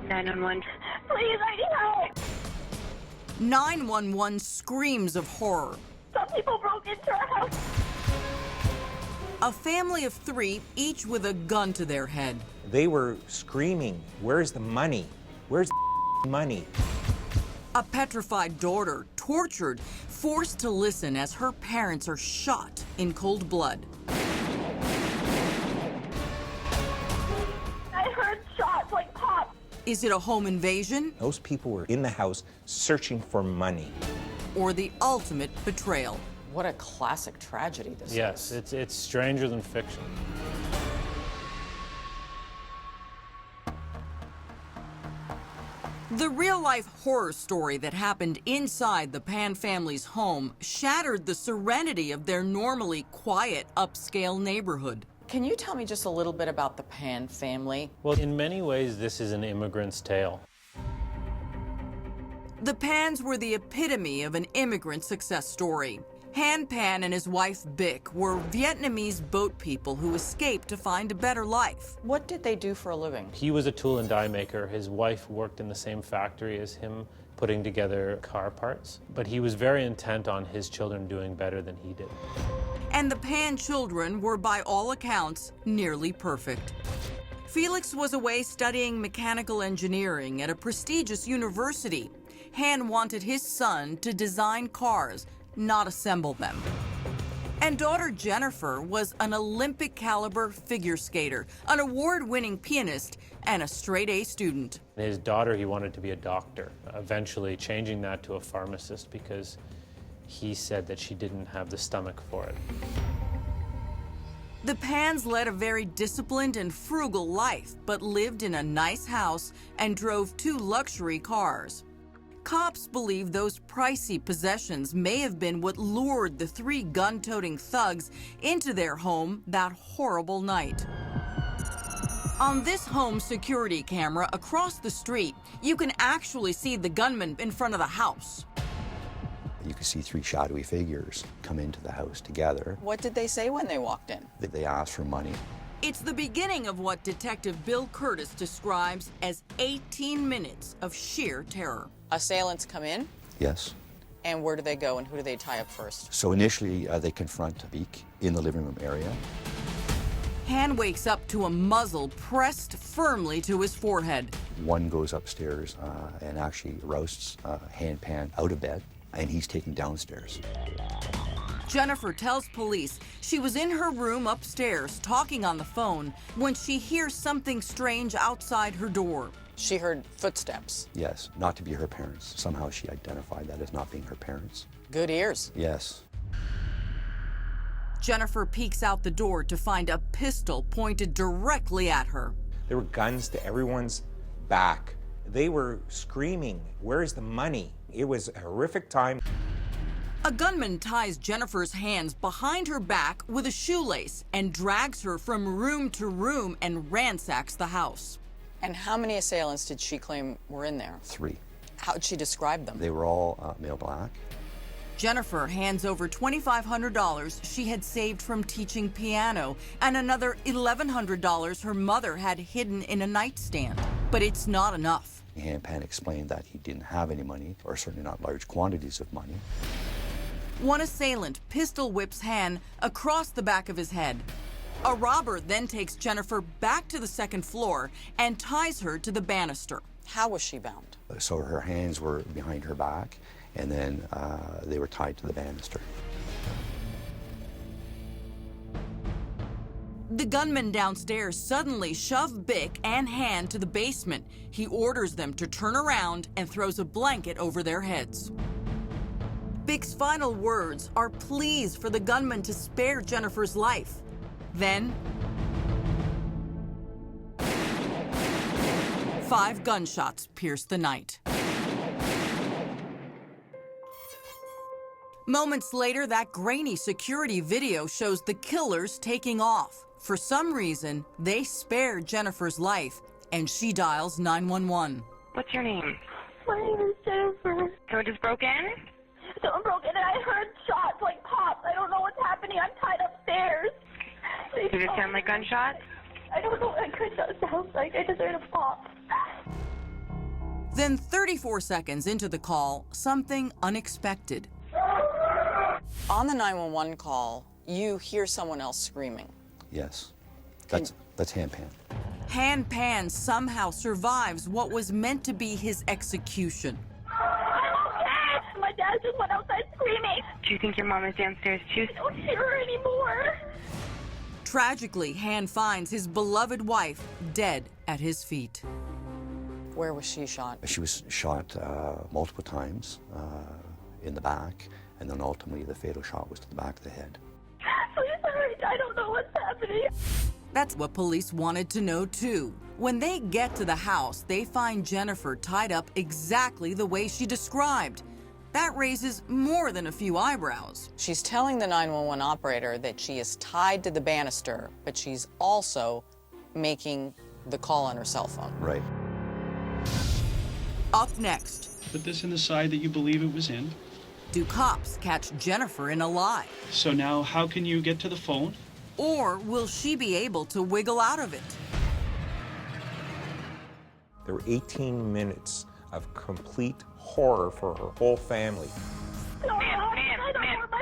911. Please, I need help. 911 screams of horror. Some people broke into our house. A family of 3, each with a gun to their head. They were screaming, "Where's the money? Where's the money?" A petrified daughter, tortured, forced to listen as her parents are shot in cold blood. I heard shots like pop. Is it a home invasion Those people were in the house searching for money. or the ultimate betrayal? What a classic tragedy this is. Yes, it's stranger than fiction. The real-life horror story that happened inside the Pan family's home shattered the serenity of their normally quiet, upscale neighborhood. Can you tell me just a little bit about the Pan family? Well, in many ways, this is an immigrant's tale. The Pans were the epitome of an immigrant success story. Han Pan and his wife Bic were Vietnamese boat people who escaped to find a better life. What did they do for a living? He was a tool and die maker. His wife worked in the same factory as him, putting together car parts. But he was very intent on his children doing better than he did. And the Pan children were, by all accounts, nearly perfect. Felix was away studying mechanical engineering at a prestigious university. Han wanted his son to design cars, not assemble them. And daughter Jennifer was an Olympic-caliber figure skater, an award-winning pianist, and a straight-A student. His daughter, he wanted to be a doctor, eventually changing that to a pharmacist because he said that she didn't have the stomach for it. The Pans led a very disciplined and frugal life, but lived in a nice house and drove 2 luxury cars. Cops believe those pricey possessions may have been what lured the 3 gun-toting thugs into their home that horrible night. On this home security camera across the street, you can actually see the gunman in front of the house. You could see 3 shadowy figures come into the house together. What did they say when they walked in? They asked for money. It's the beginning of what Detective Bill Curtis describes as 18 minutes of sheer terror. Assailants come in, Yes. and where do they go and who do they tie up first? So initially, they confront Beek in the living room area. Han wakes up to a muzzle pressed firmly to his forehead. One goes upstairs and actually rousts Han Pan out of bed, and he's taken downstairs. Jennifer tells police she was in her room upstairs talking on the phone when she hears something strange outside her door. She heard footsteps. Yes, not to be her parents. Somehow she identified that as not being her parents. Good ears. Yes. Jennifer peeks out the door to find a pistol pointed directly at her. There were guns to everyone's back. They were screaming, "Where's the money?" It was a horrific time. A gunman ties Jennifer's hands behind her back with a shoelace and drags her from room to room and ransacks the house. And how many assailants did she claim were in there? 3. How'd she describe them? They were all male black. Jennifer hands over $2,500 she had saved from teaching piano and another $1,100 her mother had hidden in a nightstand. But it's not enough. Han Pan explained that he didn't have any money, or certainly not large quantities of money. One assailant pistol whips Han across the back of his head. A robber then takes Jennifer back to the second floor and ties her to the banister. How was she bound? So her hands were behind her back, and then they were tied to the banister. The gunman downstairs suddenly shoved Bic and Han to the basement. He orders them to turn around and throws a blanket over their heads. Bic's final words are pleas for the gunman to spare Jennifer's life. Then, 5 gunshots pierce the night. Moments later, that grainy security video shows the killers taking off. For some reason, they spare Jennifer's life, and she dials 911. What's your name? My name is Jennifer. Someone just broke in? Someone broke in and I heard shots like pops. I don't know what's happening. I'm tied upstairs. Does it sound like gunshots? I don't know what gunshots sounds like. I just heard a pop. Then 34 seconds into the call, something unexpected. On the 911 call, you hear someone else screaming. Yes. That's Hansen. Han somehow survives what was meant to be his execution. I'm okay. My dad just went outside screaming. Do you think your mom is downstairs too? I don't hear her anymore. Tragically, Han finds his beloved wife dead at his feet. Where was she shot? She was shot multiple times in the back, and then ultimately the fatal shot was to the back of the head. Please hurry. I don't know what's happening. That's what police wanted to know too. When they get to the house, they find Jennifer tied up exactly the way she described. That raises more than a few eyebrows. She's telling the 911 operator that she is tied to the banister, but she's also making the call on her cell phone. Right. Up next, Put this in the side that you believe it was in. do cops catch Jennifer in a lie? So now how can you get to the phone? Or will she be able to wiggle out of it? There were 18 minutes of complete horror for her whole family. No, I don't know where my